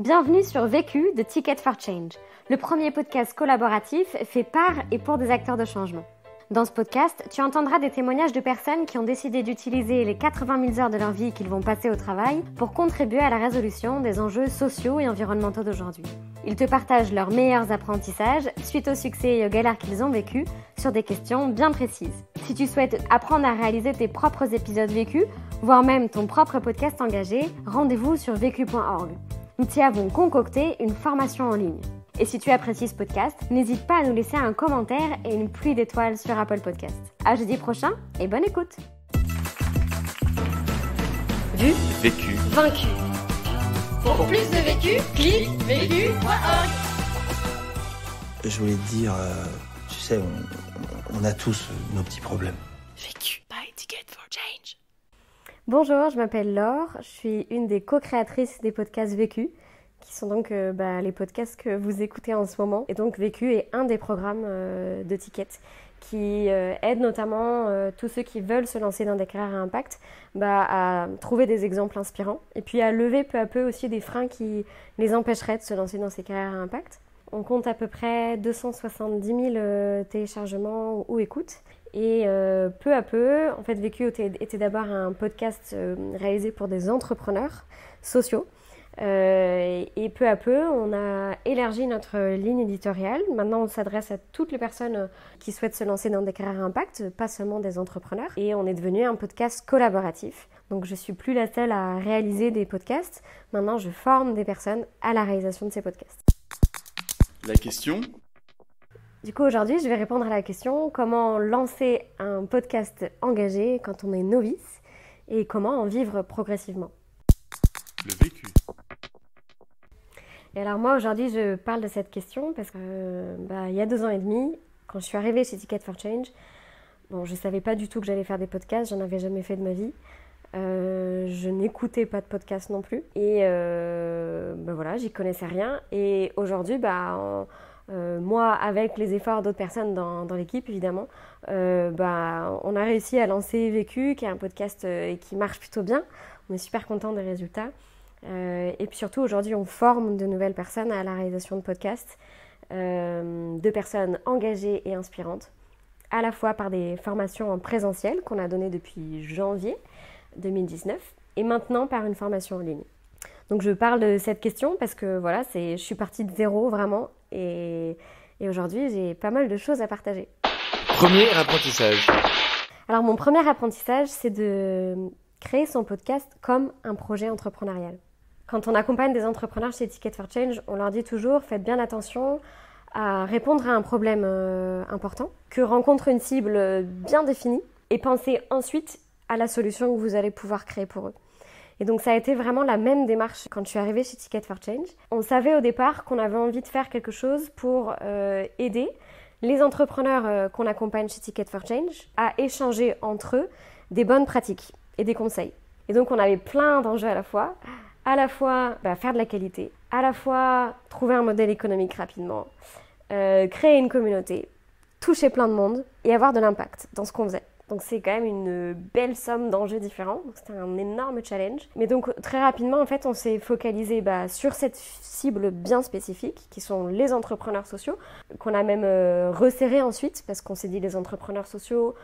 Bienvenue sur Vécu de Ticket for Change, le premier podcast collaboratif fait par et pour des acteurs de changement. Dans ce podcast, tu entendras des témoignages de personnes qui ont décidé d'utiliser les 80 000 heures de leur vie qu'ils vont passer au travail pour contribuer à la résolution des enjeux sociaux et environnementaux d'aujourd'hui. Ils te partagent leurs meilleurs apprentissages suite au succès et aux galères qu'ils ont vécues sur des questions bien précises. Si tu souhaites apprendre à réaliser tes propres épisodes vécus, voire même ton propre podcast engagé, rendez-vous sur vécu.org. Nous t'y avons concocté une formation en ligne. Et si tu apprécies ce podcast, n'hésite pas à nous laisser un commentaire et une pluie d'étoiles sur Apple Podcasts. À jeudi prochain et bonne écoute. Vu, Vécu, vaincu. Pour plus de vécu, clique vécu.org. Je voulais te dire, tu sais, on a tous nos petits problèmes. Vécu by Ticket for Change. Bonjour, je m'appelle Laure, je suis une des co-créatrices des podcasts Vécu, qui sont donc les podcasts que vous écoutez en ce moment. Et donc Vécu est un des programmes de Ticket qui aide notamment tous ceux qui veulent se lancer dans des carrières à impact à trouver des exemples inspirants et puis à lever peu à peu aussi des freins qui les empêcheraient de se lancer dans ces carrières à impact. On compte à peu près 270 000 téléchargements ou écoutes. Et peu à peu, en fait, Vécu était d'abord un podcast réalisé pour des entrepreneurs sociaux. Et peu à peu, on a élargi notre ligne éditoriale. Maintenant, on s'adresse à toutes les personnes qui souhaitent se lancer dans des carrières à impact, pas seulement des entrepreneurs. Et on est devenu un podcast collaboratif. Donc, je ne suis plus la seule à réaliser des podcasts. Maintenant, je forme des personnes à la réalisation de ces podcasts. la question. Du coup, aujourd'hui, je vais répondre à la question comment lancer un podcast engagé quand on est novice et comment en vivre progressivement. Le vécu. Et alors moi, aujourd'hui, je parle de cette question parce que il y a 2 ans et demi, quand je suis arrivée chez Ticket for Change, je ne savais pas du tout que j'allais faire des podcasts, j'en avais jamais fait de ma vie. Je n'écoutais pas de podcast non plus. Et voilà, j'y connaissais rien. Et aujourd'hui, moi, avec les efforts d'autres personnes dans l'équipe, évidemment, on a réussi à lancer Vécu, qui est un podcast qui marche plutôt bien. On est super contents des résultats. Et puis surtout, aujourd'hui, on forme de nouvelles personnes à la réalisation de podcasts, de personnes engagées et inspirantes, à la fois par des formations en présentiel qu'on a données depuis janvier 2019 et maintenant par une formation en ligne. Donc je parle de cette question parce que voilà, je suis partie de zéro vraiment et aujourd'hui j'ai pas mal de choses à partager. Premier apprentissage. Alors mon premier apprentissage, c'est de créer son podcast comme un projet entrepreneurial. Quand on accompagne des entrepreneurs chez Ticket for Change, on leur dit toujours faites bien attention à répondre à un problème important, que rencontre une cible bien définie et pensez ensuite à la solution que vous allez pouvoir créer pour eux. Et donc ça a été vraiment la même démarche quand je suis arrivée chez Ticket for Change. On savait au départ qu'on avait envie de faire quelque chose pour aider les entrepreneurs qu'on accompagne chez Ticket for Change à échanger entre eux des bonnes pratiques et des conseils. Et donc on avait plein d'enjeux à la fois faire de la qualité, à la fois trouver un modèle économique rapidement, créer une communauté, toucher plein de monde et avoir de l'impact dans ce qu'on faisait. Donc c'est quand même une belle somme d'enjeux différents, donc c'était un énorme challenge. Mais donc très rapidement en fait on s'est focalisé sur cette cible bien spécifique qui sont les entrepreneurs sociaux, qu'on a même resserré ensuite parce qu'on s'est dit les entrepreneurs sociaux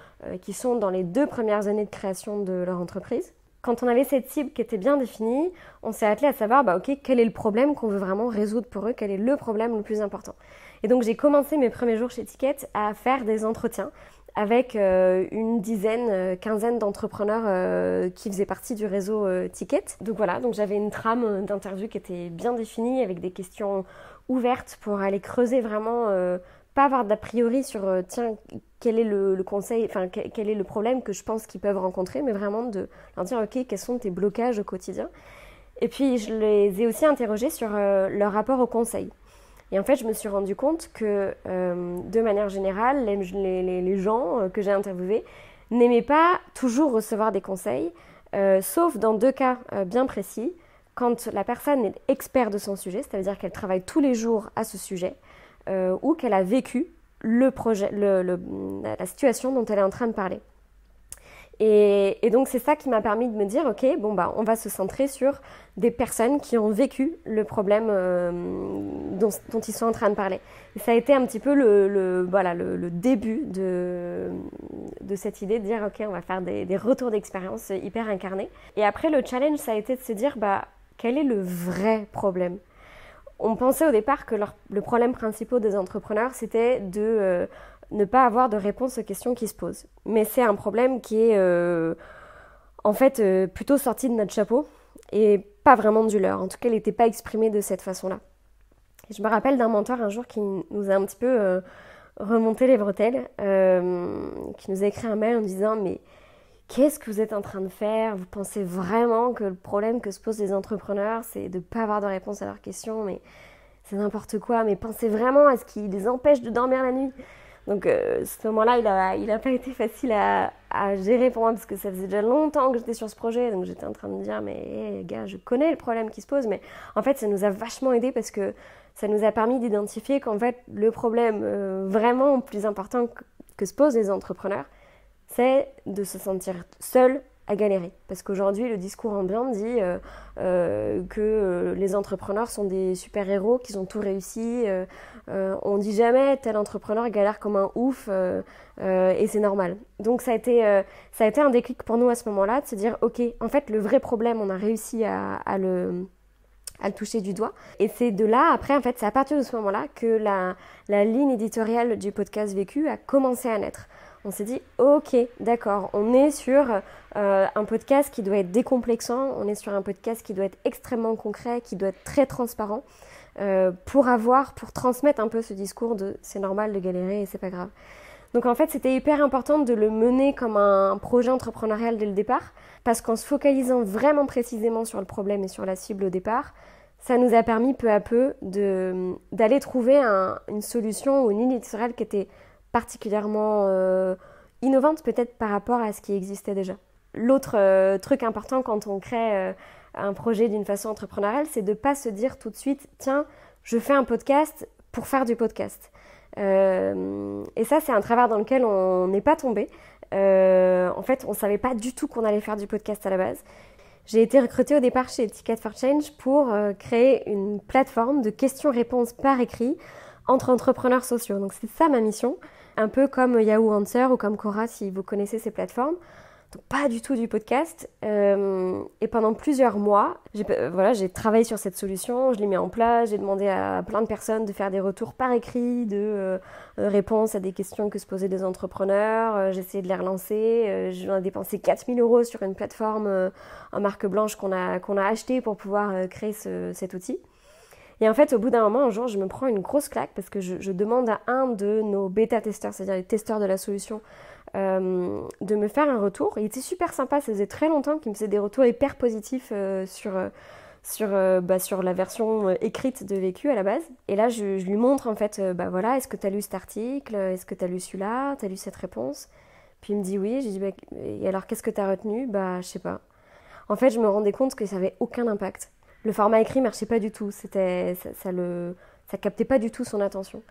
qui sont dans les 2 premières années de création de leur entreprise. Quand on avait cette cible qui était bien définie, on s'est attelé à savoir quel est le problème qu'on veut vraiment résoudre pour eux, quel est le problème le plus important. Et donc j'ai commencé mes premiers jours chez Ticket à faire des entretiens avec une quinzaine d'entrepreneurs qui faisaient partie du réseau Ticket. Donc voilà, j'avais une trame d'interview qui était bien définie avec des questions ouvertes pour aller creuser vraiment, pas avoir d'a priori sur quel est le conseil, quel est le problème que je pense qu'ils peuvent rencontrer, mais vraiment de leur dire quels sont tes blocages au quotidien. Et puis je les ai aussi interrogés sur leur rapport au conseil. Et en fait, je me suis rendu compte que, de manière générale, les gens que j'ai interviewés n'aimaient pas toujours recevoir des conseils, sauf dans 2 cas bien précis, quand la personne est experte de son sujet, c'est-à-dire qu'elle travaille tous les jours à ce sujet, ou qu'elle a vécu la situation dont elle est en train de parler. Et donc c'est ça qui m'a permis de me dire, ok, bon bah on va se centrer sur des personnes qui ont vécu le problème dont ils sont en train de parler. Et ça a été un petit peu le début de cette idée de dire, ok, on va faire des retours d'expérience hyper incarnés. Et après le challenge, ça a été de se dire, bah quel est le vrai problème ? On pensait au départ que le problème principal des entrepreneurs, c'était de ne pas avoir de réponse aux questions qui se posent. Mais c'est un problème qui est en fait plutôt sorti de notre chapeau et pas vraiment du leur. En tout cas, il n'était pas exprimé de cette façon-là. Et je me rappelle d'un mentor un jour qui nous a un petit peu remonté les bretelles, qui nous a écrit un mail en disant « Mais qu'est-ce que vous êtes en train de faire ? Vous pensez vraiment que le problème que se posent les entrepreneurs, c'est de ne pas avoir de réponse à leurs questions, mais c'est n'importe quoi. Mais pensez vraiment à ce qui les empêche de dormir la nuit ?» Donc ce moment-là, il a pas été facile à gérer pour moi parce que ça faisait déjà longtemps que j'étais sur ce projet. Donc j'étais en train de me dire, mais hey, gars, je connais le problème qui se pose. Mais en fait, ça nous a vachement aidé parce que ça nous a permis d'identifier qu'en fait, le problème vraiment plus important que se posent les entrepreneurs, c'est de se sentir seul à galérer. Parce qu'aujourd'hui, le discours ambiant dit que les entrepreneurs sont des super-héros, qu'ils ont tout réussi. On dit jamais tel entrepreneur galère comme un ouf et c'est normal. Donc ça a été un déclic pour nous à ce moment-là de se dire ok, en fait le vrai problème, on a réussi à le toucher du doigt. Et c'est de là, après, en fait, c'est à partir de ce moment-là que la ligne éditoriale du podcast Vécu a commencé à naître. On s'est dit, ok, d'accord, on est sur un podcast qui doit être décomplexant, on est sur un podcast qui doit être extrêmement concret, qui doit être très transparent, pour transmettre un peu ce discours de c'est normal de galérer et c'est pas grave. Donc en fait, c'était hyper important de le mener comme un projet entrepreneurial dès le départ, parce qu'en se focalisant vraiment précisément sur le problème et sur la cible au départ, ça nous a permis peu à peu d'aller trouver une solution ou une ligne éditoriale qui était particulièrement innovante peut-être par rapport à ce qui existait déjà. L'autre truc important quand on crée un projet d'une façon entrepreneuriale, c'est de ne pas se dire tout de suite « Tiens, je fais un podcast pour faire du podcast ». Et ça, c'est un travers dans lequel on n'est pas tombé. En fait, on ne savait pas du tout qu'on allait faire du podcast à la base. J'ai été recrutée au départ chez Ticket for Change pour créer une plateforme de questions-réponses par écrit entre entrepreneurs sociaux. Donc c'est ça ma mission, un peu comme Yahoo Answer ou comme Quora si vous connaissez ces plateformes. Donc pas du tout du podcast. Et pendant plusieurs mois, j'ai travaillé sur cette solution, je l'ai mis en place, j'ai demandé à plein de personnes de faire des retours par écrit, de réponses à des questions que se posaient des entrepreneurs. J'ai essayé de les relancer. J'en ai dépensé 4 000 € sur une plateforme en marque blanche qu'on a achetée pour pouvoir créer cet outil. Et en fait, au bout d'un moment, un jour, je me prends une grosse claque parce que je demande à un de nos bêta-testeurs, c'est-à-dire les testeurs de la solution, de me faire un retour. Il était super sympa, ça faisait très longtemps qu'il me faisait des retours hyper positifs sur la version écrite de Vécu à la base. Et là, je lui montre en fait, voilà, est-ce que tu as lu cet article ? Est-ce que tu as lu celui-là ? Tu as lu cette réponse ? Puis il me dit oui. J'ai dit, et alors qu'est-ce que tu as retenu ? Je sais pas. En fait, je me rendais compte que ça n'avait aucun impact. Le format écrit marchait pas du tout, ça captait pas du tout son attention.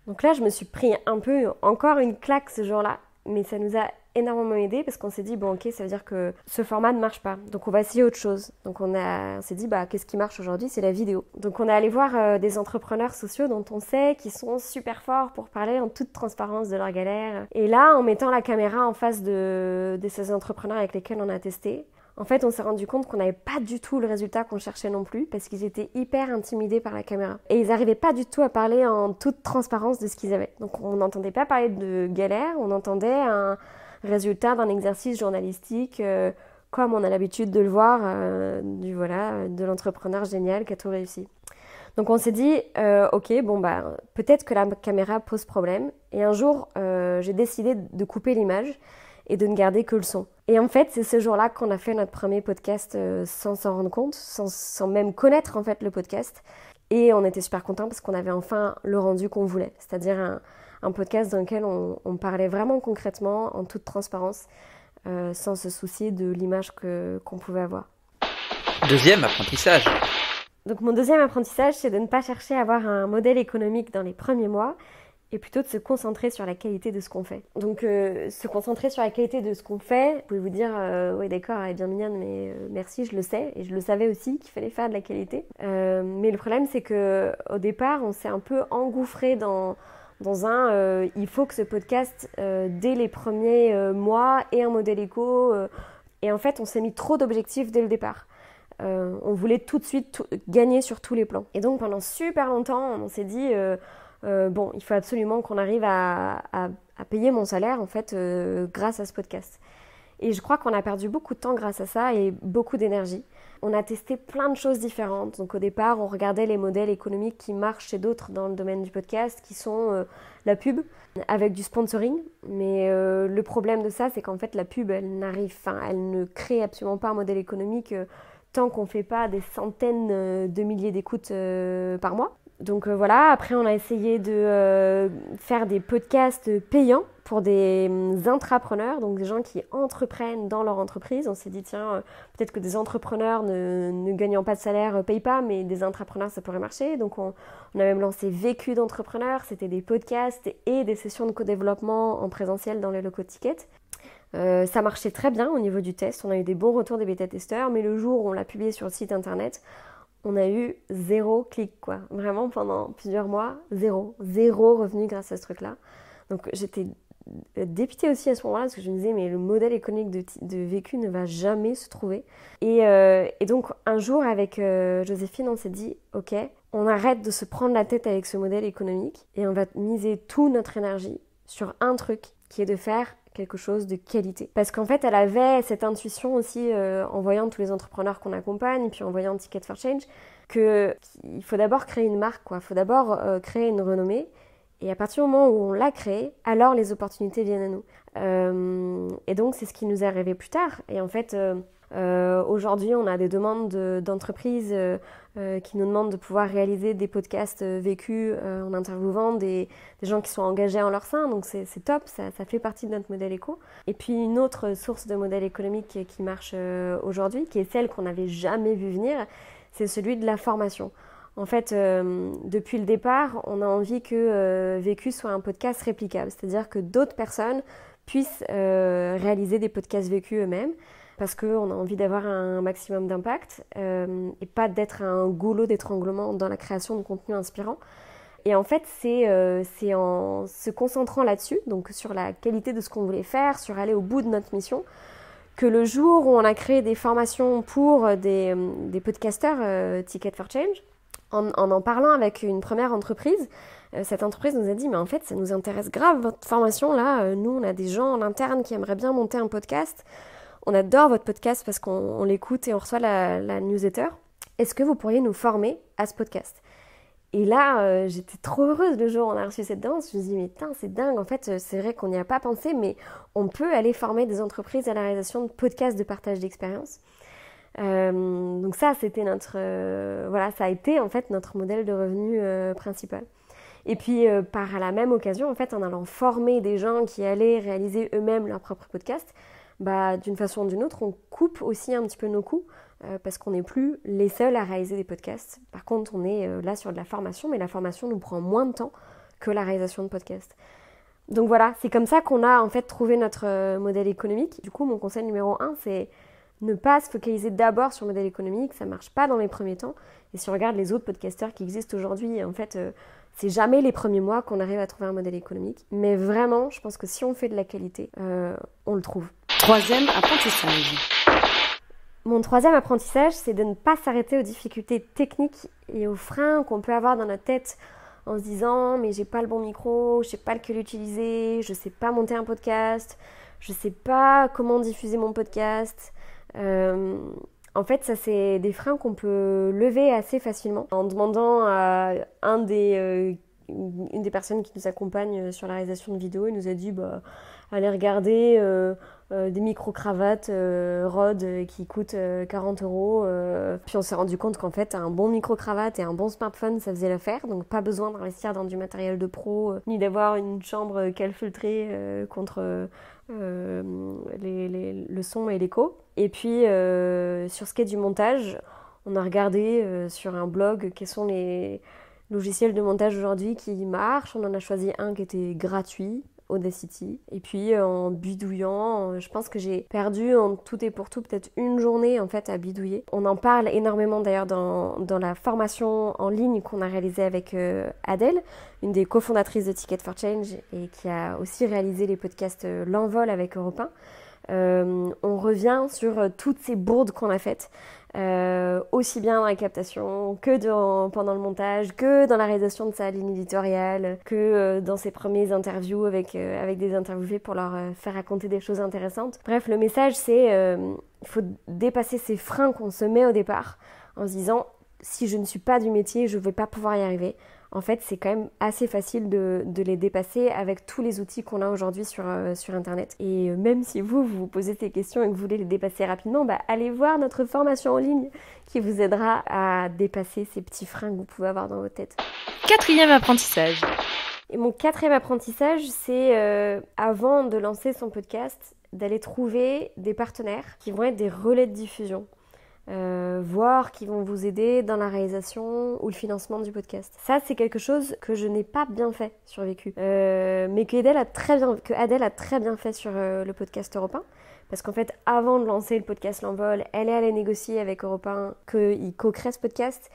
Donc là, je me suis pris un peu, encore une claque ce jour-là, mais ça nous a énormément aidé parce qu'on s'est dit, bon ok, ça veut dire que ce format ne marche pas, donc on va essayer autre chose. Donc on s'est dit, qu'est-ce qui marche aujourd'hui ? C'est la vidéo. Donc on est allé voir des entrepreneurs sociaux dont on sait qu'ils sont super forts pour parler en toute transparence de leurs galères. Et là, en mettant la caméra en face de ces entrepreneurs avec lesquels on a testé, en fait, on s'est rendu compte qu'on n'avait pas du tout le résultat qu'on cherchait non plus parce qu'ils étaient hyper intimidés par la caméra. Et ils n'arrivaient pas du tout à parler en toute transparence de ce qu'ils avaient. Donc on n'entendait pas parler de galère, on entendait un résultat d'un exercice journalistique comme on a l'habitude de le voir de l'entrepreneur génial qui a tout réussi. Donc on s'est dit, ok, peut-être que la caméra pose problème. Et un jour, j'ai décidé de couper l'image et de ne garder que le son. Et en fait, c'est ce jour-là qu'on a fait notre premier podcast sans s'en rendre compte, sans même connaître en fait le podcast. Et on était super contents parce qu'on avait enfin le rendu qu'on voulait, c'est-à-dire un podcast dans lequel on parlait vraiment concrètement, en toute transparence, sans se soucier de l'image qu'on pouvait avoir. Deuxième apprentissage. Donc mon deuxième apprentissage, c'est de ne pas chercher à avoir un modèle économique dans les premiers mois et plutôt de se concentrer sur la qualité de ce qu'on fait. Donc se concentrer sur la qualité de ce qu'on fait, vous pouvez vous dire oui d'accord, elle est bien mignonne, mais merci, je le sais, et je le savais aussi qu'il fallait faire de la qualité. Mais le problème c'est que au départ on s'est un peu engouffré dans il faut que ce podcast dès les premiers mois ait un modèle éco, et en fait on s'est mis trop d'objectifs dès le départ. On voulait tout de suite gagner sur tous les plans. Et donc pendant super longtemps on s'est dit bon, il faut absolument qu'on arrive à payer mon salaire en fait grâce à ce podcast. Et je crois qu'on a perdu beaucoup de temps grâce à ça et beaucoup d'énergie. On a testé plein de choses différentes. Donc au départ, on regardait les modèles économiques qui marchent chez d'autres dans le domaine du podcast, qui sont la pub avec du sponsoring. Mais le problème de ça, c'est qu'en fait la pub, elle ne crée absolument pas un modèle économique tant qu'on ne fait pas des centaines de milliers d'écoutes par mois. Donc voilà, après on a essayé de faire des podcasts payants pour des intrapreneurs, donc des gens qui entreprennent dans leur entreprise. On s'est dit tiens, peut-être que des entrepreneurs ne gagnant pas de salaire payent pas, mais des intrapreneurs ça pourrait marcher. Donc on a même lancé Vécu d'entrepreneurs, c'était des podcasts et des sessions de co-développement en présentiel dans les locaux de Ticket. Ça marchait très bien au niveau du test, on a eu des bons retours des bêta-testeurs, mais le jour où on l'a publié sur le site internet, on a eu 0 clic, quoi. Vraiment, pendant plusieurs mois, 0 revenu grâce à ce truc-là. Donc, j'étais dépitée aussi à ce moment-là, parce que je me disais, mais le modèle économique de Vécu ne va jamais se trouver. Et donc, un jour, avec Joséphine, on s'est dit, ok, on arrête de se prendre la tête avec ce modèle économique, et on va miser toute notre énergie sur un truc, qui est de faire quelque chose de qualité. Parce qu'en fait, elle avait cette intuition aussi, en voyant tous les entrepreneurs qu'on accompagne, puis en voyant Ticket for Change, qu'il faut d'abord créer une marque, quoi. Il faut d'abord créer une renommée. Et à partir du moment où on l'a créée, alors les opportunités viennent à nous. Et donc, c'est ce qui nous est arrivé plus tard. Et en fait, aujourd'hui, on a des demandes d'entreprises qui nous demandent de pouvoir réaliser des podcasts vécus en interviewant des gens qui sont engagés en leur sein. Donc, c'est top, ça fait partie de notre modèle éco. Et puis, une autre source de modèle économique qui marche aujourd'hui, qui est celle qu'on n'avait jamais vu venir, c'est celui de la formation. En fait, depuis le départ, on a envie que Vécu soit un podcast réplicable, c'est-à-dire que d'autres personnes puissent réaliser des podcasts vécus eux-mêmes, parce qu'on a envie d'avoir un maximum d'impact et pas d'être un goulot d'étranglement dans la création de contenu inspirant. Et en fait, c'est en se concentrant là-dessus, donc sur la qualité de ce qu'on voulait faire, sur aller au bout de notre mission, que le jour où on a créé des formations pour des podcasteurs Ticket for Change, en parlant avec une première entreprise, cette entreprise nous a dit mais en fait ça nous intéresse grave votre formation là, nous on a des gens en interne qui aimeraient bien monter un podcast, on adore votre podcast parce qu'on l'écoute et on reçoit la newsletter, est-ce que vous pourriez nous former à ce podcast? Et là j'étais trop heureuse le jour où on a reçu cette demande, je me suis dit mais putain c'est dingue, en fait c'est vrai qu'on n'y a pas pensé, mais on peut aller former des entreprises à la réalisation de podcasts de partage d'expérience. Donc ça c'était ça a été en fait notre modèle de revenu principal. Et puis par la même occasion en fait en allant former des gens qui allaient réaliser eux-mêmes leur propre podcast, d'une façon ou d'une autre on coupe aussi un petit peu nos coûts parce qu'on n'est plus les seuls à réaliser des podcasts. Par contre on est là sur de la formation, mais la formation nous prend moins de temps que la réalisation de podcasts. Donc voilà, c'est comme ça qu'on a en fait trouvé notre modèle économique. Du coup mon conseil numéro 1 c'est ne pas se focaliser d'abord sur le modèle économique, ça ne marche pas dans les premiers temps. Et si on regarde les autres podcasteurs qui existent aujourd'hui, en fait, c'est jamais les premiers mois qu'on arrive à trouver un modèle économique. Mais vraiment, je pense que si on fait de la qualité, on le trouve. Troisième apprentissage. Mon troisième apprentissage, c'est de ne pas s'arrêter aux difficultés techniques et aux freins qu'on peut avoir dans notre tête en se disant « mais j'ai pas le bon micro, je sais pas lequel utiliser, je sais pas monter un podcast, je sais pas comment diffuser mon podcast ». En fait, ça c'est des freins qu'on peut lever assez facilement en demandant à une des personnes qui nous accompagne sur la réalisation de vidéos. Il nous a dit allez regarder des micro-cravates Rode qui coûtent 40 €. Puis on s'est rendu compte qu'en fait un bon micro-cravate et un bon smartphone ça faisait l'affaire, donc pas besoin d'investir dans du matériel de pro ni d'avoir une chambre calfeutrée contre le son et l'écho. Et puis sur ce qui est du montage, on a regardé sur un blog quels sont les logiciels de montage aujourd'hui qui marchent. On en a choisi un qui était gratuit, Audacity. Et puis en bidouillant, je pense que j'ai perdu en tout et pour tout peut-être une journée en fait à bidouiller. On en parle énormément d'ailleurs dans la formation en ligne qu'on a réalisée avec Adèle, une des cofondatrices de Ticket for Change et qui a aussi réalisé les podcasts L'Envol avec Europe 1. On revient sur toutes ces bourdes qu'on a faites. Aussi bien dans la captation que pendant le montage, que dans la réalisation de sa ligne éditoriale, que dans ses premières interviews avec des interviewés pour leur faire raconter des choses intéressantes. Bref, le message c'est il faut dépasser ces freins qu'on se met au départ en se disant si je ne suis pas du métier, je ne vais pas pouvoir y arriver. En fait, c'est quand même assez facile de les dépasser avec tous les outils qu'on a aujourd'hui sur Internet. Et même si vous posez ces questions et que vous voulez les dépasser rapidement, allez voir notre formation en ligne qui vous aidera à dépasser ces petits freins que vous pouvez avoir dans votre tête. 4e apprentissage. Et mon 4e apprentissage, c'est avant de lancer son podcast, d'aller trouver des partenaires qui vont être des relais de diffusion. Voire qui vont vous aider dans la réalisation ou le financement du podcast. Ça, c'est quelque chose que je n'ai pas bien fait sur Vécu, mais que Adèle a très bien fait sur le podcast Europe 1. Parce qu'en fait, avant de lancer le podcast L'Envol, elle est allée négocier avec Europe 1 qu'ils co-créent ce podcast,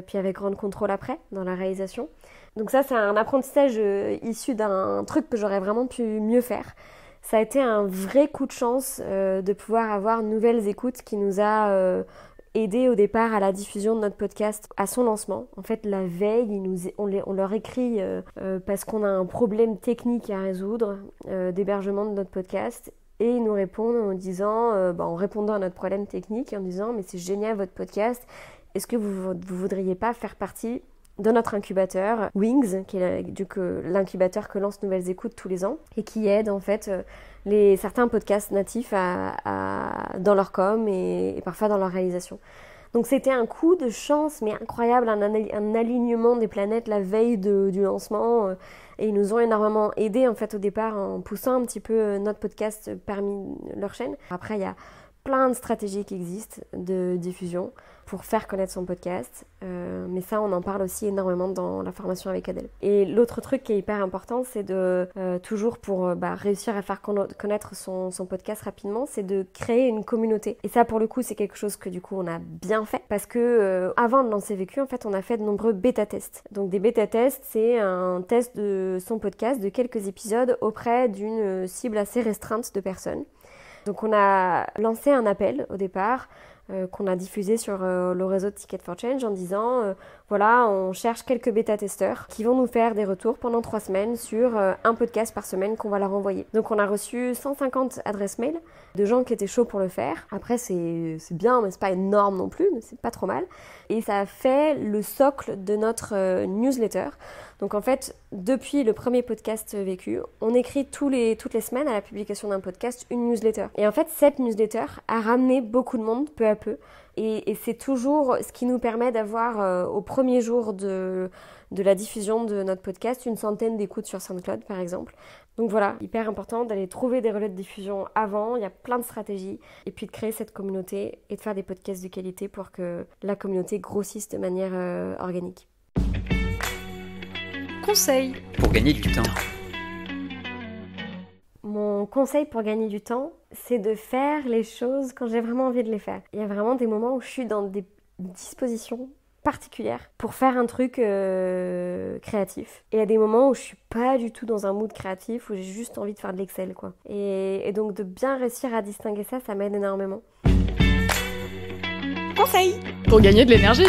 puis avec Grand Contrôle après, dans la réalisation. Donc ça, c'est un apprentissage issu d'un truc que j'aurais vraiment pu mieux faire. Ça a été un vrai coup de chance de pouvoir avoir Nouvelles Écoutes qui nous a aidé au départ à la diffusion de notre podcast, à son lancement. En fait, la veille, on leur écrit parce qu'on a un problème technique à résoudre d'hébergement de notre podcast. Et ils nous répondent en répondant à notre problème technique et en disant « Mais c'est génial votre podcast, est-ce que vous voudriez pas faire partie de notre incubateur Wings, qui est l'incubateur que lance Nouvelles Écoutes tous les ans et qui aide en fait certains podcasts natifs dans leur com et parfois dans leur réalisation. Donc c'était un coup de chance mais incroyable, un alignement des planètes la veille du lancement et ils nous ont énormément aidés en fait au départ en poussant un petit peu notre podcast parmi leur chaîne. Après il y a plein de stratégies qui existent de diffusion pour faire connaître son podcast, mais ça on en parle aussi énormément dans la formation avec Adèle. Et l'autre truc qui est hyper important, c'est de toujours pour réussir à faire connaître son podcast rapidement, c'est de créer une communauté. Et ça pour le coup c'est quelque chose que du coup on a bien fait parce que avant de lancer Vécu, en fait on a fait de nombreux bêta-tests. Donc des bêta-tests, c'est un test de son podcast de quelques épisodes auprès d'une cible assez restreinte de personnes. Donc on a lancé un appel au départ qu'on a diffusé sur le réseau de Ticket for Change en disant voilà, on cherche quelques bêta-testeurs qui vont nous faire des retours pendant 3 semaines sur un podcast par semaine qu'on va leur envoyer. Donc on a reçu 150 adresses mail de gens qui étaient chauds pour le faire. Après c'est bien mais c'est pas énorme non plus, mais c'est pas trop mal. Et ça a fait le socle de notre newsletter. Donc en fait, depuis le premier podcast Vécu, on écrit toutes les semaines à la publication d'un podcast une newsletter. Et en fait, cette newsletter a ramené beaucoup de monde peu à peu. Et c'est toujours ce qui nous permet d'avoir au premier jour de la diffusion de notre podcast une centaine d'écoutes sur SoundCloud par exemple. Donc voilà, hyper important d'aller trouver des relais de diffusion avant, il y a plein de stratégies, et puis de créer cette communauté et de faire des podcasts de qualité pour que la communauté grossisse de manière organique. Conseil Pour gagner du temps. Mon conseil pour gagner du temps, c'est de faire les choses quand j'ai vraiment envie de les faire. Il y a vraiment des moments où je suis dans des dispositions particulières pour faire un truc créatif. Et il y a des moments où je suis pas du tout dans un mood créatif, où j'ai juste envie de faire de l'Excel, quoi. Et donc de bien réussir à distinguer ça, ça m'aide énormément. Conseil pour gagner de l'énergie.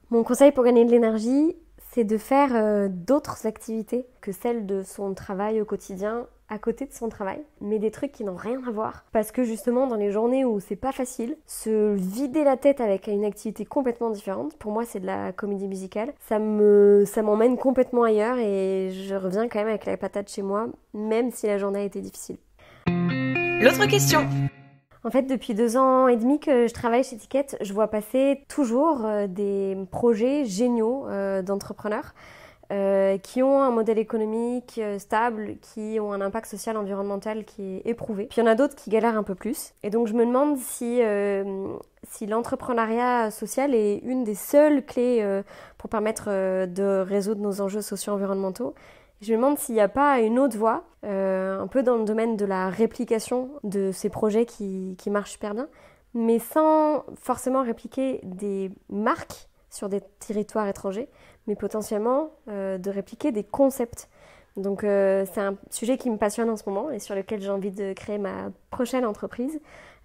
Mon conseil pour gagner de l'énergie, c'est de faire d'autres activités que celles de son travail au quotidien à côté de son travail, mais des trucs qui n'ont rien à voir. Parce que justement, dans les journées où c'est pas facile, se vider la tête avec une activité complètement différente, pour moi c'est de la comédie musicale, ça m'emmène complètement ailleurs et je reviens quand même avec la patate chez moi, même si la journée a été difficile. L'autre question. En fait, depuis 2 ans et demi que je travaille chez Ticket, je vois passer toujours des projets géniaux d'entrepreneurs qui ont un modèle économique stable, qui ont un impact social, environnemental qui est éprouvé. Puis il y en a d'autres qui galèrent un peu plus. Et donc je me demande si l'entrepreneuriat social est une des seules clés pour permettre de résoudre nos enjeux socio-environnementaux. Je me demande s'il n'y a pas une autre voie, un peu dans le domaine de la réplication de ces projets qui marchent super bien, mais sans forcément répliquer des marques sur des territoires étrangers, mais potentiellement de répliquer des concepts. Donc c'est un sujet qui me passionne en ce moment et sur lequel j'ai envie de créer ma prochaine entreprise.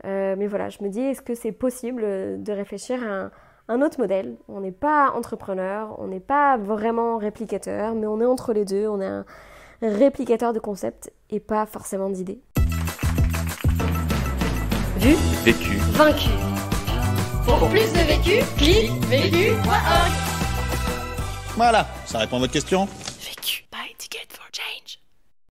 Mais voilà, je me dis, est-ce que c'est possible de réfléchir à un autre modèle? On n'est pas entrepreneur, on n'est pas vraiment réplicateur, mais on est entre les deux, on est un réplicateur de concepts et pas forcément d'idées. Vu, Vécu. vaincu. Pour plus de vécu, clique vécu.org. Voilà, ça répond à votre question.